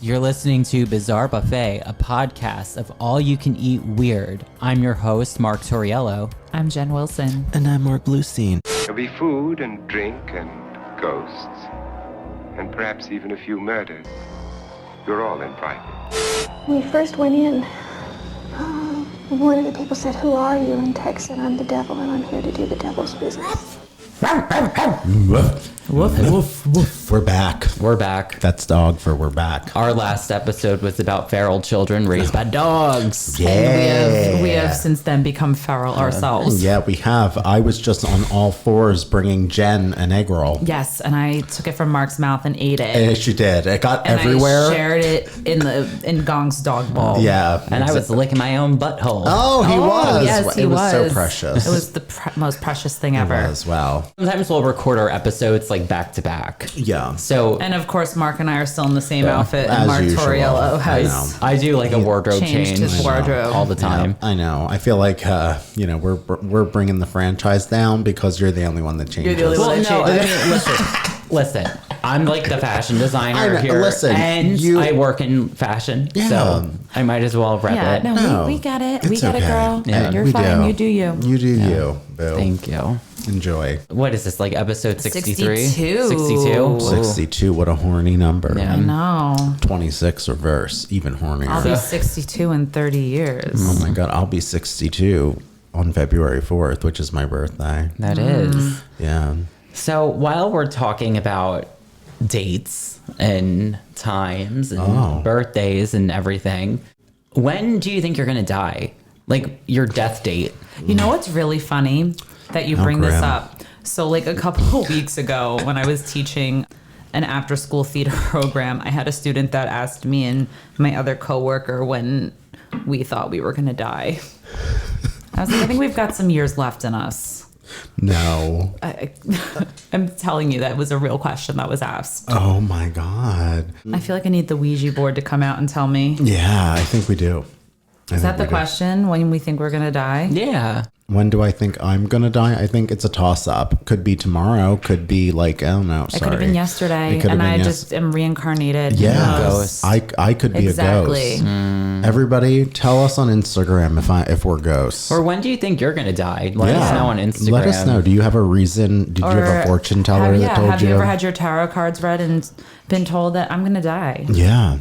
You're listening to Bizarre Buffet, a podcast of all-you-can-eat weird. I'm your host, Mark Torriello. I'm Jen Wilson. And I'm Marc Bluestein. There'll be food and drink and ghosts, and perhaps even a few murders. You're all invited. When we first went in, one of the people said, "Who are you?" And Tex said, "I'm the devil, and I'm here to do the devil's business." Woof, woof, woof. We're back. We're back. That's dog for we're back. Our last episode was about feral children raised by dogs. Yeah. And we have since then become feral ourselves. Yeah, we have. I was just on all fours bringing Jen an egg roll. Yes, and I took it from Mark's mouth and ate it. And she did. It got And everywhere. I shared it in Gong's dog bowl. Yeah. And I was licking my own butthole. Oh, he was. Yes, he it was. was So precious. It was the most precious thing ever. It was. Wow. Sometimes we'll record our episodes like back to back. Yeah. So And of course, Mark and I are still in the same outfit. As And Mark usual. Torriello I know. has I do like a wardrobe changed change his wardrobe all the time. I know. I feel like, we're bringing the franchise down because you're the only one that changes. the only one. Well, no, I changes. mean, listen. I'm like the fashion designer I know, here, listen, and I work in fashion, so I might as well rep Yeah, it. no, we get it. We It's get okay. it, girl. Yeah. You're We fine. do. You do you. You do you, boo. Thank you. Enjoy. What is this, like episode 63? 62. 62? 62, what a horny number. Yeah. I know. 26 reverse, even hornier. I'll be 62 in 30 years. Oh my God, I'll be 62 on February 4th, which is my birthday. That is. Yeah. So while we're talking about dates and times and birthdays and everything, when do you think you're going to die? Like your death date? You know what's really funny that you bring this grim. up? So like a couple of weeks ago when I was teaching an after school theater program, I had a student that asked me and my other coworker when we thought we were going to die. I was like, I think we've got some years left in us. No. I'm telling you, that was a real question that was asked. Oh my God. I feel like I need the Ouija board to come out and tell me. Yeah, I think we do. Is that the question? When we think we're going to die? Yeah. When do I think I'm going to die? I think it's a toss-up. Could be tomorrow. Could be like, I don't know. It could have been yesterday, and I just am reincarnated. Yeah, Ghost. I could be Exactly. a ghost. Everybody, tell us on Instagram if we're ghosts. Or when do you think you're going to die? Let us know on Instagram. Let us know. Do you have a reason? Did you have a fortune teller that told have you ever had your tarot cards read and been told that I'm going to die? Yeah.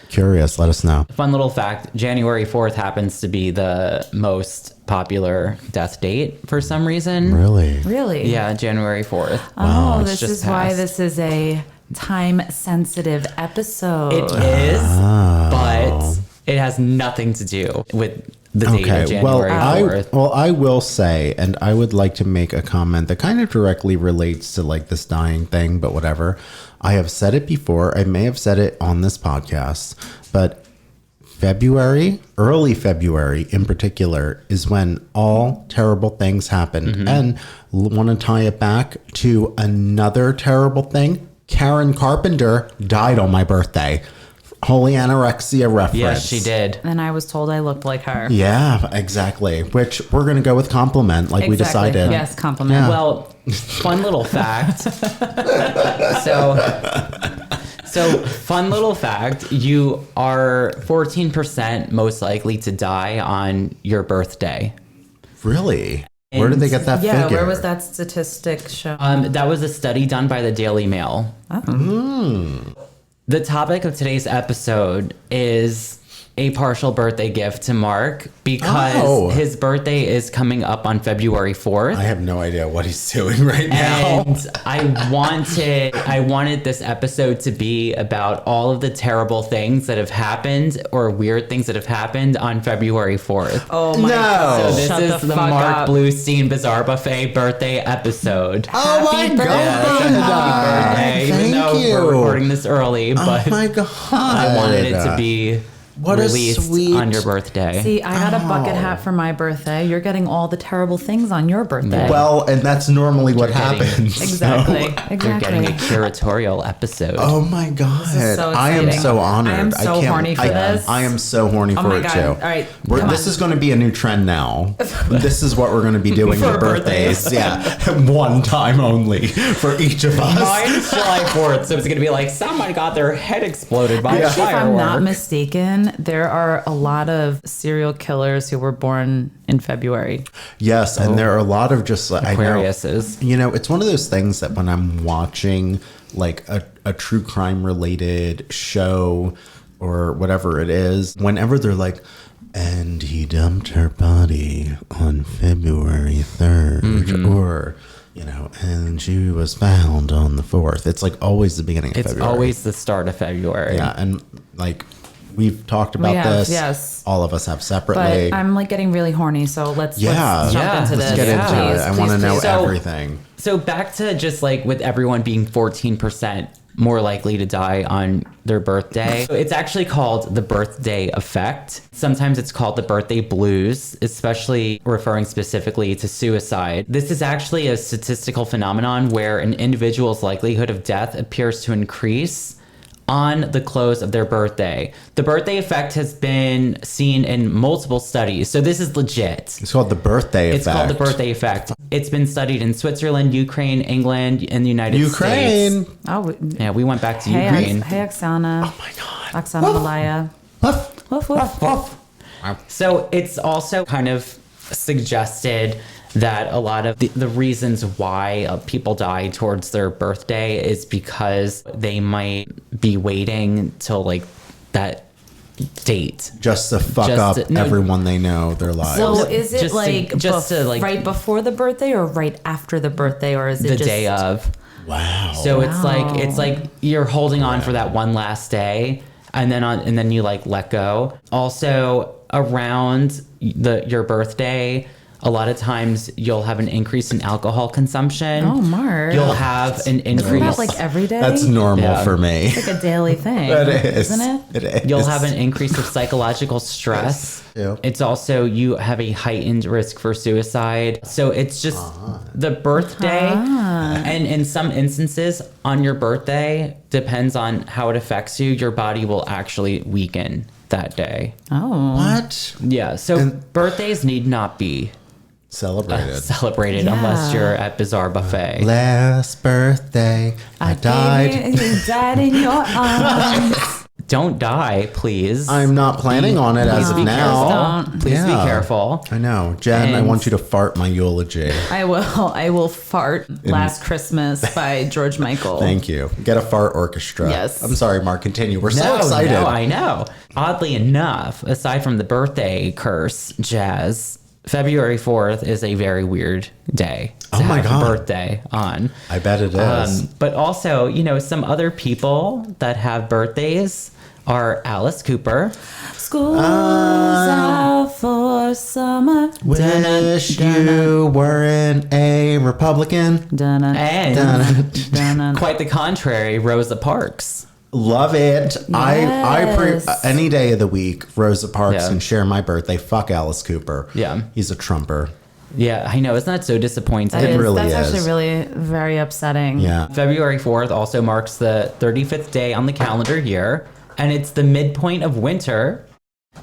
Curious. Let us know. Fun little fact, January 4th happens to be the most popular death date for some reason. Really? Really? Yeah, January 4th. Oh, It's this just is why passed. this is a time-sensitive episode. It is, but it has nothing to do with the date of January 4th. I will say, and I would like to make a comment that kind of directly relates to like this dying thing, but whatever. I have said it before. I may have said it on this podcast, but early February in particular, is when all terrible things happened. Mm-hmm. And want to tie it back to another terrible thing. Karen Carpenter died on my birthday. Holy anorexia reference. Yes, she did. And I was told I looked like her. Yeah, exactly. Which we're going to go with compliment, like we decided. Yes, compliment. Yeah. Well, fun little fact. So fun little fact, you are 14% most likely to die on your birthday. Really? Where did they get that Yeah, figure? where was that statistic shown? That was a study done by the Daily Mail. The topic of today's episode is a partial birthday gift to Mark because his birthday is coming up on February 4th. I have no idea what he's doing right now. And I wanted this episode to be about all of the terrible things that have happened or weird things that have happened on February 4th. Oh my God. So this Shut is the fuck Marc up. Bluestein Bizarre Buffet birthday episode. Oh my God. Happy birthday, even though we're recording this early, but Oh my God. I wanted it to be What a released sweet- on your birthday. See, I got a bucket hat for my birthday. You're getting all the terrible things on your birthday. Well, and that's normally what getting- happens. exactly. You're getting a Exactly. curatorial episode. Oh my god! is so I am exciting. so honored. I am so can't- horny for this. I am so horny Oh for my it God. too. All right, come This on. is going to be a new trend now. This is what we're going to be doing for birthdays. Yeah, one time only for each of us. Mine's July 4th, so it's going to be like someone got their head exploded by a If I'm firework. not mistaken, there are a lot of serial killers who were born in February. Yes, and there are a lot of just like Aquariuses. You know, it's one of those things that when I'm watching like a true crime related show or whatever it is, whenever they're like, and he dumped her body on February 3rd, or you know, and she was found on the 4th. It's like always the beginning of It's February. always the start of February. Yeah, and like we've talked about have, this. yes. All of us have separately. But I'm like getting really horny, so let's jump Yeah, into let's this. Get into Please, it. I want to please, know please. So- everything. So back to just like with everyone being 14% more likely to die on their birthday. So it's actually called the birthday effect. Sometimes it's called the birthday blues, especially referring specifically to suicide. This is actually a statistical phenomenon where an individual's likelihood of death appears to increase on the close of their birthday. The birthday effect has been seen in multiple studies. So this is legit. It's called the birthday effect. It's called the birthday effect. It's been studied in Switzerland, Ukraine, England, and the United Ukraine. States. Oh, Yeah, we went back to hey, Ukraine. hey, Oksana. Oh my god. Oksana Malaya. Woof. Woof, woof, woof. So it's also kind of suggested that a lot of the reasons why people die towards their birthday is because they might be waiting till like that date. Just to fuck Just up to- no. everyone they know their lives. So is it Just to- like, just to, like- right before the birthday or right after the birthday, or is it The just day of. wow. So it's like you're holding on for that one last day, and then you like let go. Also around your birthday, a lot of times you'll have an increase in alcohol consumption. Oh, Mark. You'll have an Isn't increase. that like every day? That's normal Yeah. for me. It's like a daily thing. It is. Isn't it? It is. You'll have an increase of psychological stress. Yeah. It's also you have a heightened risk for suicide. So it's just the birthday, and in some instances on your birthday, depends on how it affects you. Your body will actually weaken that day. Oh. What? Yeah. So And- birthdays need not be Celebrated. celebrated Yeah. unless you're at Bizarre Buffet. Last birthday, I died. You died in your arms. Don't die, please. I'm not planning on it as of be now. Don't. Please be Yeah. careful. I know. Jen, I And- want you to fart my eulogy. I will fart Last Christmas by George Michael. Thank you. Get a fart orchestra. Yes. I'm sorry, Mark. Continue. We're so excited. No, I know. Oddly enough, aside from the birthday curse, Jazz, February 4th is a very weird day to Oh my have God. a birthday on. I bet it is. But also, some other people that have birthdays are Alice Cooper. School's out for summer. Wish you weren't a Republican. And quite the contrary, Rosa Parks. Love it. Yes. Any day of the week, Rosa Parks Yeah. can share my birthday. Fuck Alice Cooper. Yeah. He's a Trumper. Yeah, I know. Isn't that so disappointing? It really That's is. actually really very upsetting. Yeah. February 4th also marks the 35th day on the calendar year, and it's the midpoint of winter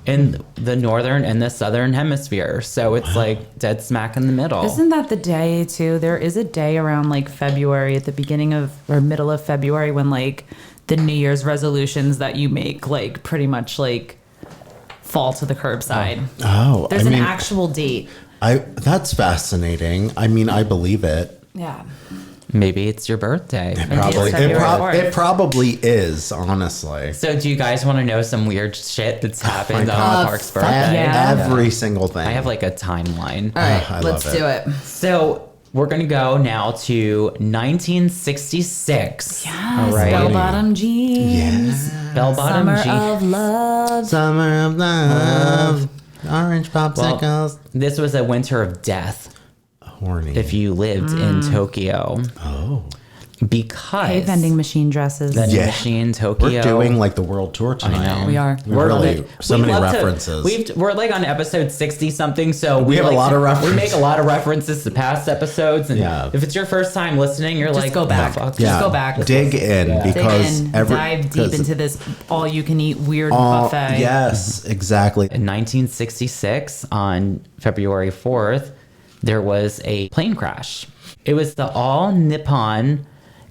in the northern and the southern hemisphere. So it's like dead smack in the middle. Isn't that the day too? There is a day around like February, at the beginning of or middle of February, when like the New Year's resolutions that you make like pretty much like fall to the curbside. Oh, There's I mean, an actual date. that's fascinating. I mean, I believe it. Yeah. Maybe it's your birthday. Probably, February 4th. it probably is, honestly. So do you guys want to know some weird shit that's happened on Park's birthday? Yeah. Every single thing. I have like a timeline. All right, I let's love it. do it. So we're going to go now to 1966. Yes, All right. bell-bottom jeans. Bell-bottom Summer jeans. of love. Summer of love. Orange Well, popsicles. this was a winter of death Horny. if you lived in Tokyo. Oh. because Hey, vending machine dresses. vending Yeah. machine Tokyo. We're doing like the world tour tonight. know. We are. We're really so we many love to- references. we're like on episode 60 something, so We have a lot of We references. make a lot of references to past episodes, and Yeah. if it's your first time listening, you're Just like, go back. "Oh, fuck." Just go back. Dig in Yeah. Dig because in, every dive deep 'cause into this all-you-can-eat weird all- buffet. Yes, exactly. In 1966, on February 4th, there was a plane crash. It was the all Nippon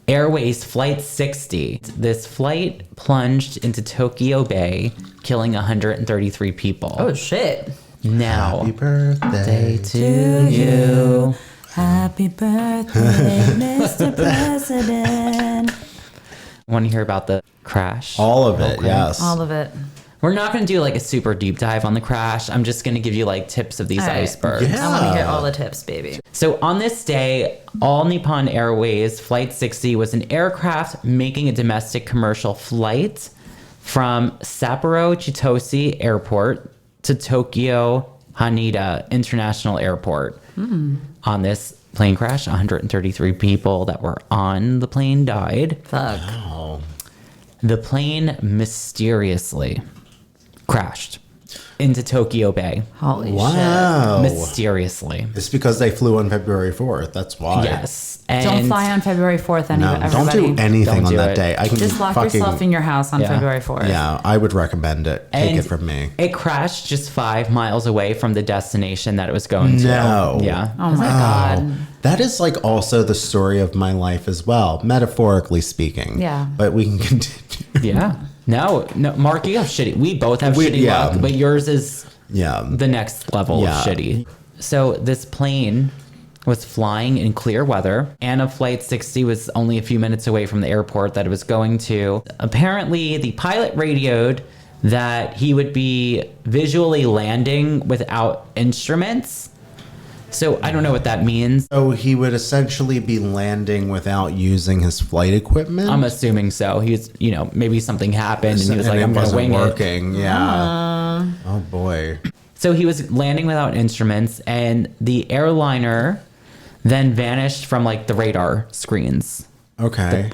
Airways Flight 60. This flight plunged into Tokyo Bay, killing 133 people. Oh, shit. Now, Happy birthday to you. Happy birthday, Mr. President. Want to hear about the crash? All of it, Okay. yes. All of it. We're not going to do like a super deep dive on the crash. I'm just going to give you like tips of these All right. icebergs. Yeah. I want to hear all the tips, baby. So on this day, All Nippon Airways Flight 60 was an aircraft making a domestic commercial flight from Sapporo Chitose Airport to Tokyo Haneda International Airport. On this plane crash, 133 people that were on the plane died. Fuck. The plane mysteriously crashed into Tokyo Bay. Holy shit. Wow. Mysteriously. It's because they flew on February 4th. That's why. Yes. Don't And fly on February 4th, No, everybody. don't do anything Don't on do that it. day. I can Just lock fucking, yourself in your house on Yeah. February 4th. Yeah, I would recommend it. Take And it from me. It crashed just 5 miles away from the destination that it was going to. No. Yeah. Oh my God. That is like also the story of my life as well, metaphorically speaking. Yeah. But we can continue. Yeah. No, Mark, you have shitty. We both have shitty yeah. luck, but yours is Yeah. the next level Yeah. of shitty. So this plane was flying in clear weather, and a Flight 60 was only a few minutes away from the airport that it was going to. Apparently, the pilot radioed that he would be visually landing without instruments. So I don't know what that means. So he would essentially be landing without using his flight equipment. I'm assuming so. He's, maybe something happened and he was like, it I'm going to wasn't wing it. working. Yeah. Oh boy. So he was landing without instruments, and the airliner then vanished from like the radar screens. Okay.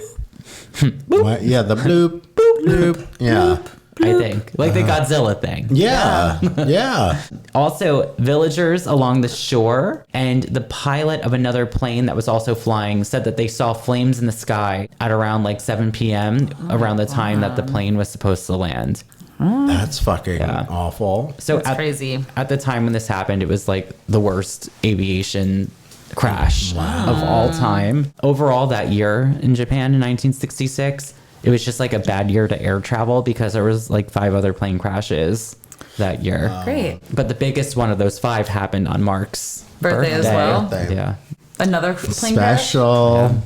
What? Yeah, the bloop, boop, bloop. Yeah. I think like the Godzilla thing. Yeah. Yeah. Also, villagers along the shore and the pilot of another plane that was also flying said that they saw flames in the sky at around like 7 p.m. around the time that the plane was supposed to land. That's fucking Yeah. awful. So That's at, crazy. at the time when this happened, it was like the worst aviation crash of all time. Overall, that year in Japan in 1966, it was just like a bad year to air travel because there was like 5 other plane crashes that year. Great. But the biggest one of those 5 happened on Mark's Birthday as well? Birthday. Yeah. Another plane crash? Special.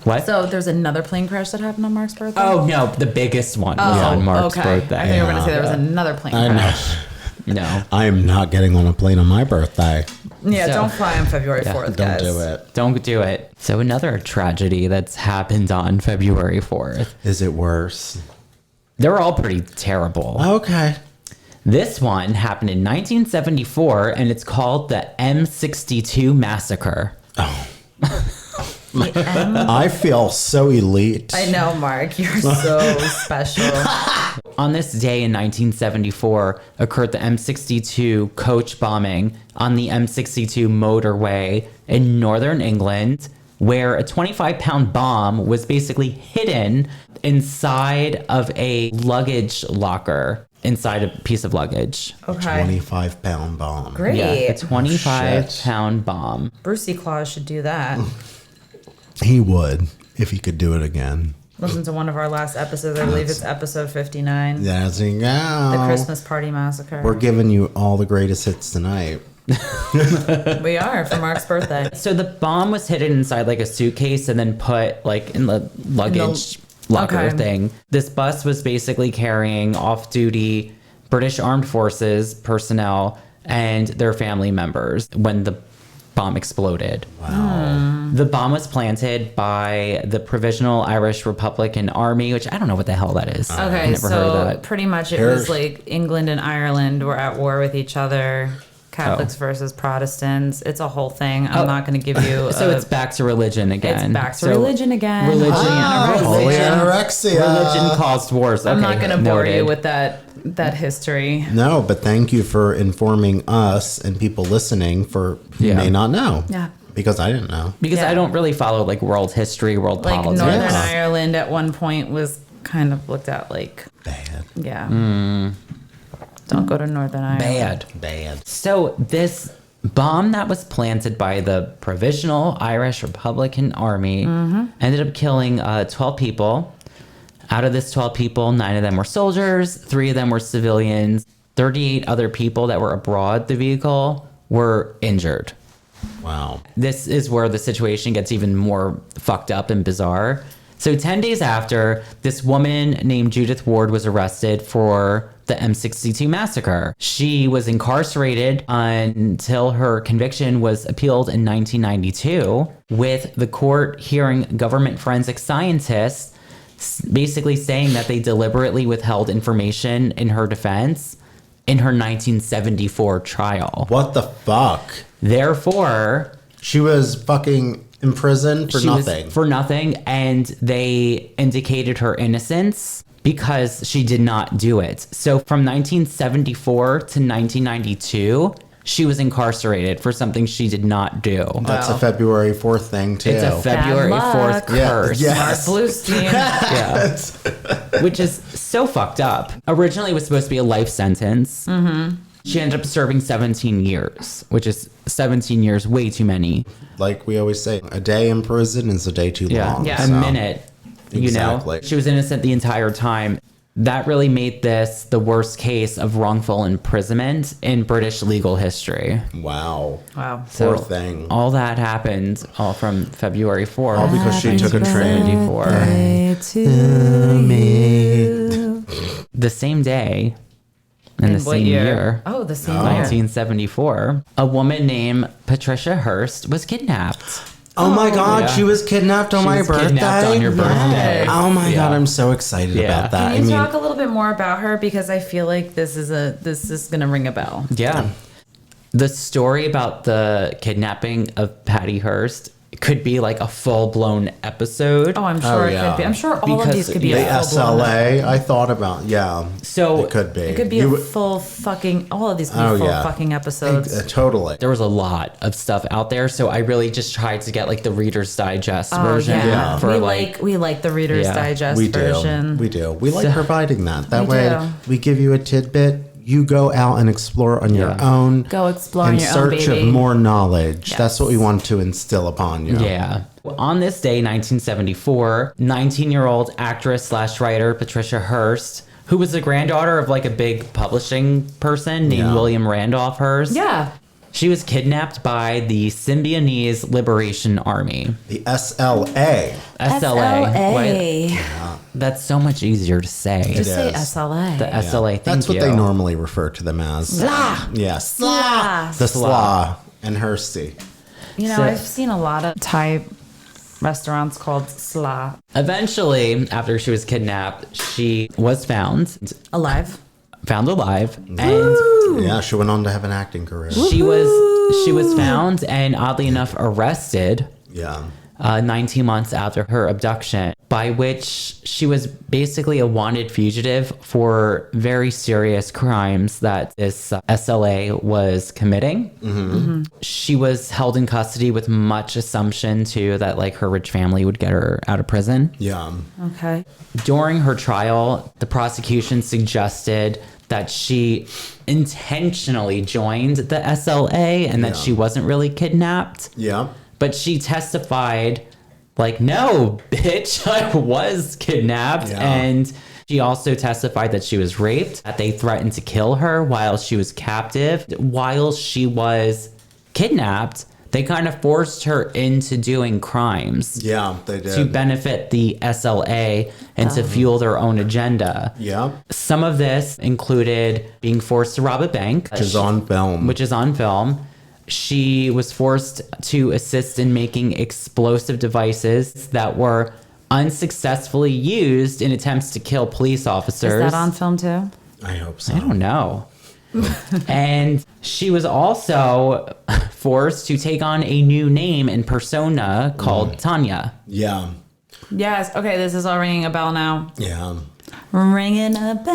What? So there's another plane crash that happened on Mark's birthday? Oh no, the biggest one was on Mark's okay. birthday. I thought you were going to say there was another plane crash. No, I am not getting on a plane on my birthday. Yeah, So- don't fly on February Yeah, 4th, Don't guys. do it. don't do it. So another tragedy that's happened on February 4th. Is it worse? They're all pretty terrible. Okay. This one happened in 1974, and it's called the M62 Massacre. I feel so elite. I know, Mark. You're so special. On this day in 1974 occurred the M62 coach bombing on the M62 motorway in northern England, where a 25-pound bomb was basically hidden inside of a luggage locker, inside a piece of luggage. Okay. 25-pound bomb. Great. Yeah, a 25-pound bomb. Brucey Claus should do that. He would if he could do it again. Listen to one of our last episodes. I believe it's episode 59. That's it. The Christmas Party Massacre. We're giving you all the greatest hits tonight. We are for Mark's birthday. So the bomb was hidden inside like a suitcase and then put like in the luggage locker okay. thing. This bus was basically carrying off-duty British Armed Forces personnel and their family members when the bomb exploded. Wow. The bomb was planted by the Provisional Irish Republican Army, which I don't know what the hell that is. Okay, I've never heard of so that. pretty much it Here's- was like England and Ireland were at war with each other. Catholics versus Protestants. It's a whole thing. I'm not going to give you. So it's back to religion again. It's back to religion again. Religion. Holy anorexia. Religion caused wars. I'm Okay, not going to bore you noted. with that history. No, but thank you for informing us and people listening who may not know. Yeah. Because I didn't know. Because Yeah. I don't really follow like world history, world Like politics. Northern Yeah. Ireland at one point was kind of looked at like, Bad. yeah. Don't go to Northern Ireland. Bad. So this bomb that was planted by the Provisional Irish Republican Army ended up killing 12 people. Out of this 12 people, 9 of them were soldiers, 3 of them were civilians. 38 other people that were aboard the vehicle were injured. Wow. This is where the situation gets even more fucked up and bizarre. So 10 days after, this woman named Judith Ward was arrested for the M62 Massacre. She was incarcerated until her conviction was appealed in 1992, with the court hearing government forensic scientists basically saying that they deliberately withheld information in her defense in her 1974 trial. What the fuck? Therefore, She was fucking in prison for she was nothing. for nothing, and they indicated her innocence because she did not do it. So from 1974 to 1992, she was incarcerated for something she did not do. That's a February 4th thing, too. It's a February Bad 4th luck. Yeah, curse. yeah. Marc Bluestein. Yeah. Which is so fucked up. Originally, it was supposed to be a life sentence. Mm-hmm. She ended up serving 17 years, which is 17 years, way too many. Like we always say, a day in prison is a day too long. Yeah. A so. minute. Exactly. You know, she was innocent the entire time. That really made this the worst case of wrongful imprisonment in British legal history. Wow. Wow. Poor thing. All that happened all from February 4th. All because she took a train. 1974. The same day, in the what same year? year, Oh, the same year. 1974, a woman named Patricia Hurst was kidnapped. Oh my God, Yeah. she was kidnapped on She my was birthday. kidnapped on your birthday. Oh my Yeah. God, I'm so excited Yeah. about that. Can you talk a little bit more about her, because I feel like this is gonna ring a bell. Yeah. The story about the kidnapping of Patty Hearst could be like a full-blown episode. Oh, I'm sure it yeah. could be. I'm sure all of Because these could be the a full-blown. SLA, I thought about, yeah. So it could be. It could be You a would- full fucking. All of these could be Oh, full yeah. fucking episodes. Totally. there was a lot of stuff out there, so I really just tried to get like the Reader's Digest version. Yeah. For we like the Reader's Yeah, Digest We do. version. We do. We like providing that. That We way, do. we give you a tidbit. You go out and explore on your own. Go explore in on your own, search baby. of more knowledge. Yes. That's what we want to instill upon you. Yeah. On this day, 1974, 19-year-old actress / writer Patricia Hurst, who was the granddaughter of like a big publishing person named Yeah. William Randolph Hearst. Yeah. She was kidnapped by the Symbionese Liberation Army. The SLA. SLA. Wait, that's so much easier to say. Just say is. SLA. The SLA, thank That's what you. they normally refer to them as. Sla. Yes. Sla. The SLA and Hursty. You know, So- I've seen a lot of Thai restaurants called Sla. Eventually, after she was kidnapped, she was found Alive. alive, and Yeah, she went on to have an acting career. she was found and oddly enough arrested Yeah. 19 months after her abduction, by which she was basically a wanted fugitive for very serious crimes that this SLA was committing. She was held in custody with much assumption too that like her rich family would get her out of prison. Yeah. Okay. During her trial, the prosecution suggested that she intentionally joined the SLA and that Yeah. she wasn't really kidnapped. Yeah. But she testified, like, no, bitch, I was kidnapped. Yeah. And she also testified that she was raped, that they threatened to kill her while she was captive. While she was kidnapped, they kind of forced her into doing crimes Yeah, they did. to benefit the SLA and to fuel their own agenda. Yeah. Some of this included being forced to rob a bank, Which is on film. which is on film. She was forced to assist in making explosive devices that were unsuccessfully used in attempts to kill police officers. Is that on film too? I hope so. I don't know. And she was also forced to take on a new name and persona called Tanya. Yeah. Yes. Okay, this is all ringing a bell now. Yeah. Ringing a bell.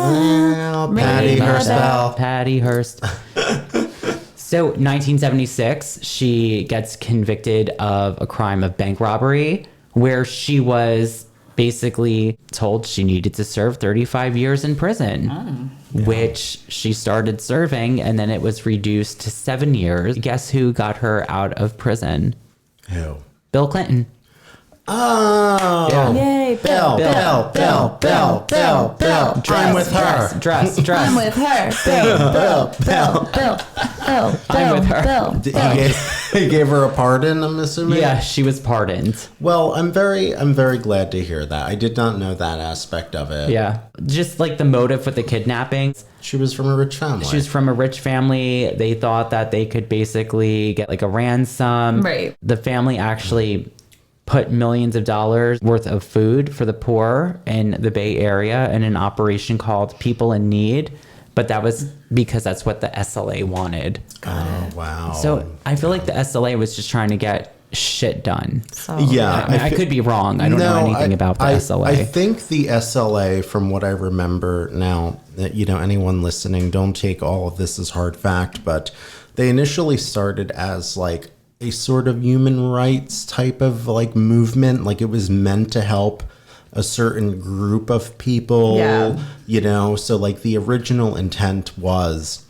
Well, Patty Hurst bell. Patty Hurst. So 1976, she gets convicted of a crime of bank robbery where she was basically told she needed to serve 35 years in prison, which she started serving, and then it was reduced to 7 years. Guess who got her out of prison? Who? Bill Clinton. Oh. Yeah. Yay, Bill. I'm with her. Dress. I'm with her. Bill. I'm with her. He gave her a pardon, I'm assuming? Yeah, she was pardoned. Well, I'm very glad to hear that. I did not know that aspect of it. Yeah. Just like the motive with the kidnapping. She was from a rich family. She was from a rich family. They thought that they could basically get like a ransom. Right. The family actually put millions of dollars worth of food for the poor in the Bay Area in an operation called People in Need. But that was because that's what the SLA wanted. Oh, wow. So I feel like the SLA was just trying to get shit done. So, Yeah. I could be wrong. I don't know anything about the SLA. I think the SLA, from what I remember now, that, anyone listening, don't take all of this as hard fact, but they initially started as like a sort of human rights type of like movement. Like it was meant to help a certain group of people, so like the original intent was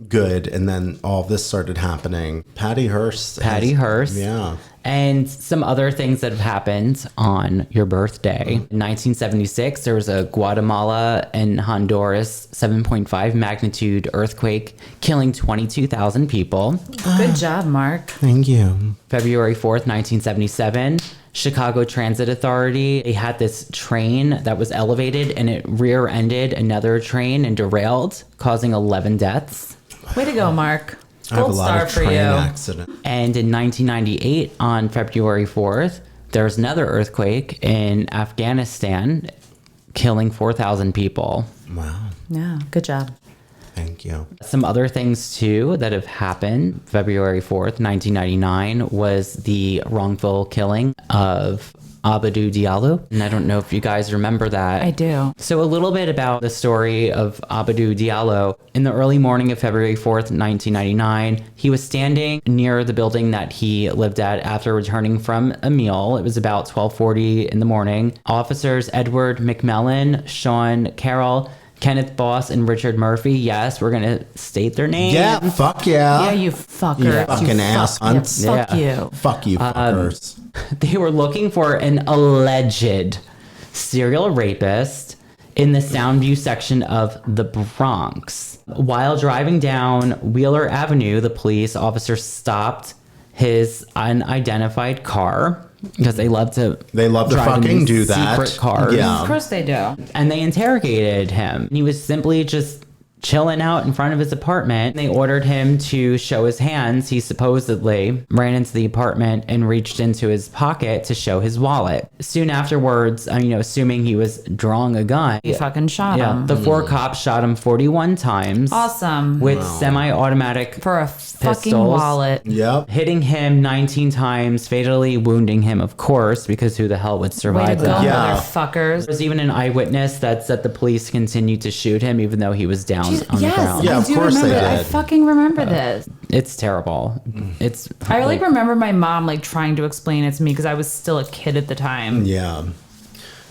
good. And then all this started happening. Patty Hurst. Yeah. And some other things that have happened on your birthday. In 1976, there was a Guatemala and Honduras 7.5 magnitude earthquake, killing 22,000 people. Good job, Mark. Thank you. February 4th, 1977, Chicago Transit Authority, they had this train that was elevated and it rear-ended another train and derailed, causing 11 deaths. Way to go, Mark. I have a Gold lot star of for train you. accidents. And in 1998, on February 4th, there was another earthquake in Afghanistan, killing 4,000 people. Wow. Yeah, good job. Thank you. Some other things, too, that have happened. February 4th, 1999, was the wrongful killing of Abdou Diallo. And I don't know if you guys remember that. I do. So a little bit about the story of Abdou Diallo. In the early morning of February 4th, 1999, he was standing near the building that he lived at after returning from a meal. It was about 12:40 in the morning. Officers Edward McMillan, Sean Carroll, Kenneth Boss, and Richard Murphy. Yes, we're going to state their names. Yeah, fuck yeah. Yeah, you fucker. You fucking ass hunts. Yeah, fuck Yeah. you. Fuck you, fuckers. They were looking for an alleged serial rapist in the Soundview section of the Bronx. While driving down Wheeler Avenue, the police officer stopped his unidentified car because they love to drive in fucking these do that. secret cars. Yeah. Of course they do. And they interrogated him. He was simply just chilling out in front of his apartment. They ordered him to show his hands. He supposedly ran into the apartment and reached into his pocket to show his wallet. Soon afterwards, assuming he was drawing a gun, You fucking shot him. the four cops shot him 41 times. Awesome. With semi-automatic For a fucking pistols. wallet. Yep. hitting him 19 times, fatally wounding him, of course, because who the hell would Way to survive go, that? Yeah. motherfuckers. There's even an eyewitness that said the police continued to shoot him even though he was down on the Yes, ground. Yeah, I of do course they remember. I did. fucking remember this. It's terrible. It's I like remember my mom like trying to explain it to me because I was still a kid at the time, Yeah.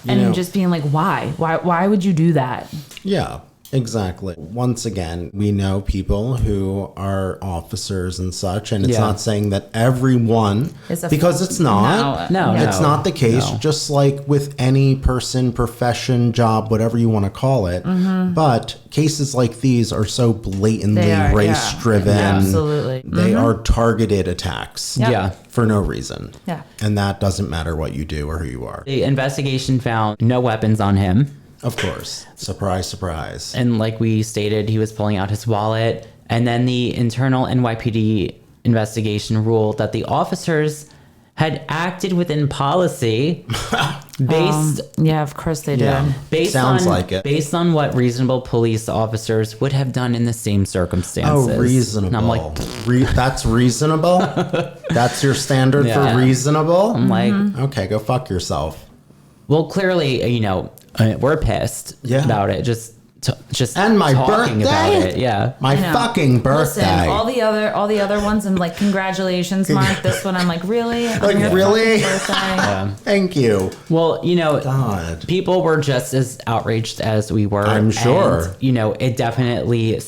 and just being like, "Why? Why would you do that?" Yeah, exactly. Once again, we know people who are officers and such, and it's Yeah. not saying that everyone, It's a because it's not. No, It's not the case. no. Just like with any person, profession, job, whatever you want to call it. But cases like these are so blatantly They are, race-driven. yeah. Absolutely. They are targeted attacks. Yep. Yeah. For no reason. Yeah. And that doesn't matter what you do or who you are. The investigation found no weapons on him. Of course. Surprise, surprise. And like we stated, he was pulling out his wallet. And then the internal NYPD investigation ruled that the officers had acted within policy Yeah, of course they did. Yeah. Sounds like it. Based on what reasonable police officers would have done in the same circumstances. Oh, reasonable. And I'm like, that's reasonable? That's your standard Yeah. for reasonable? I'm like, Okay, go fuck yourself. well, clearly, we're pissed Yeah. about it. Just And my talking about birthday? it. Yeah. My I know. fucking birthday. Listen, all the other ones, I'm like, congratulations, Mark. This one, I'm like, really? I'm Like, your really? fucking birthday? Thank you. Well, God. people were just as outraged as we were. I'm sure. And, it definitely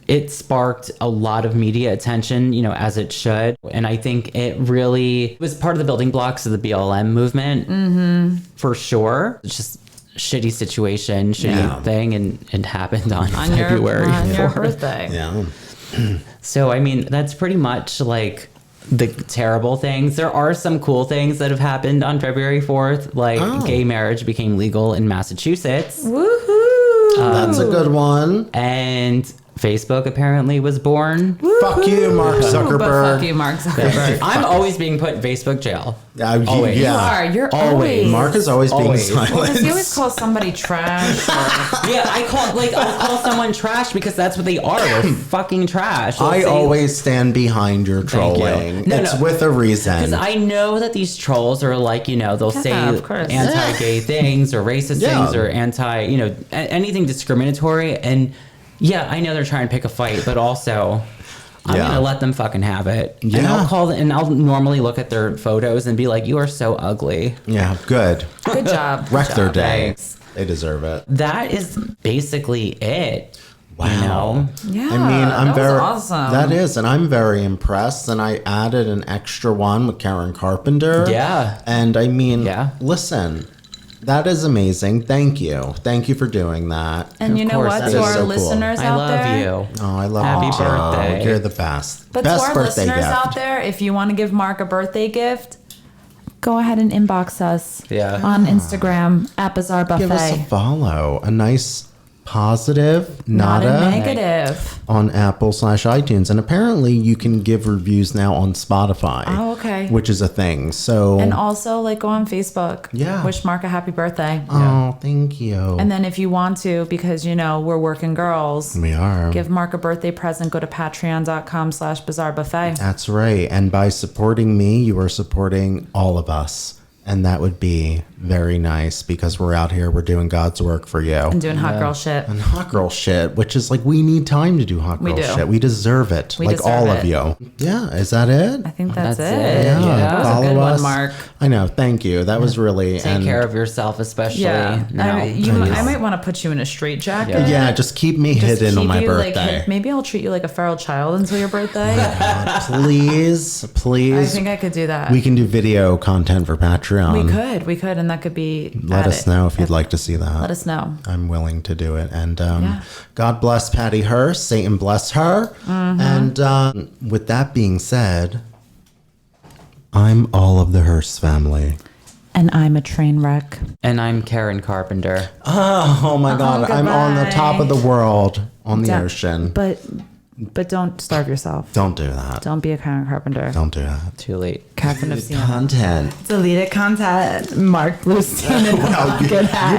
it sparked a lot of media attention, as it should. And I think it really was part of the building blocks of the BLM movement, for sure. It's just shitty situation, shitty thing, and it happened on February on your 4th. birthday. Yeah. So, I mean, that's pretty much like the terrible things. There are some cool things that have happened on February 4th, like gay marriage became legal in Massachusetts. Woohoo! That's a good one. And Facebook apparently was born. Fuck you, Mark But Zuckerberg. fuck you, Mark Zuckerberg. I'm always being put in Facebook jail. Always. You are. You're always. Mark is always being Always. Well, silent. does he always call somebody trash? Or... Yeah, I'll call someone trash because that's what they are. They're fucking trash. I always stand behind your Thank you. trolling. No, It's no. with a reason. Because I know that these trolls are like, they'll say of course. anti-gay things or racist Yeah. things or anything discriminatory. And yeah, I know they're trying to pick a fight, but also I'm Yeah. going to let them fucking have it. And Yeah. I'll call them, and I'll normally look at their photos and be like, you are so ugly. Yeah, good. Good job. Wreck their day. Thanks. They deserve it. That is basically it. Wow. Yeah, I mean, I'm that was very awesome. That is, and I'm very impressed. And I added an extra one with Karen Carpenter. Yeah. And I mean, Yeah. listen, that is amazing. Thank you. Thank you for doing that. And you know course, what? that To is our so cool. listeners I out love there. you. Oh, I love Happy you. birthday. You're the best. But best to our birthday listeners gift. out there, if you want to give Mark a birthday gift, go ahead and inbox us on Instagram at Bizarre Buffet. Give us a follow. A nice positive, not a a negative. on Apple/iTunes, and apparently you can give reviews now on Spotify. Oh, okay. Which is a thing. So And also, go on Facebook. Yeah. Wish Mark a happy birthday. oh, thank you. And then if you want to, because we're working girls, we are. give Mark a birthday present. Go to patreon.com/bizarrebuffet. That's right. And by supporting me, you are supporting all of us. And that would be very nice because we're out here, we're doing God's work for you. And doing hot girl shit. And hot girl shit, which is we need time to do hot girl We do. shit. We deserve it. We deserve all of it. you. Yeah, is that it? I think that's That's it. it. Yeah. That was a Follow good us. one, Mark. I know. Thank you. That was really Take care of yourself, especially now. I might want to put you in a straitjacket. Yeah, just keep me Just hidden on keep my you, birthday. maybe I'll treat you like a feral child until your birthday. Please, please. I think I could do that. We can do video content for Patreon. We could, and that could be. Let us know if you'd like to see that. Let us know. I'm willing to do it. And God bless Patty Hurst. Satan bless her. And with that being said, I'm all of the Hearst family. And I'm a train wreck. And I'm Karen Carpenter. Oh my God. I'm on the top of the world on the ocean. But don't starve yourself. Don't do that. Don't be a Karen Carpenter. Don't do that. Too late. Captain of Siena. Content. Deleted content. Marc Bluestein and Wow, good hat.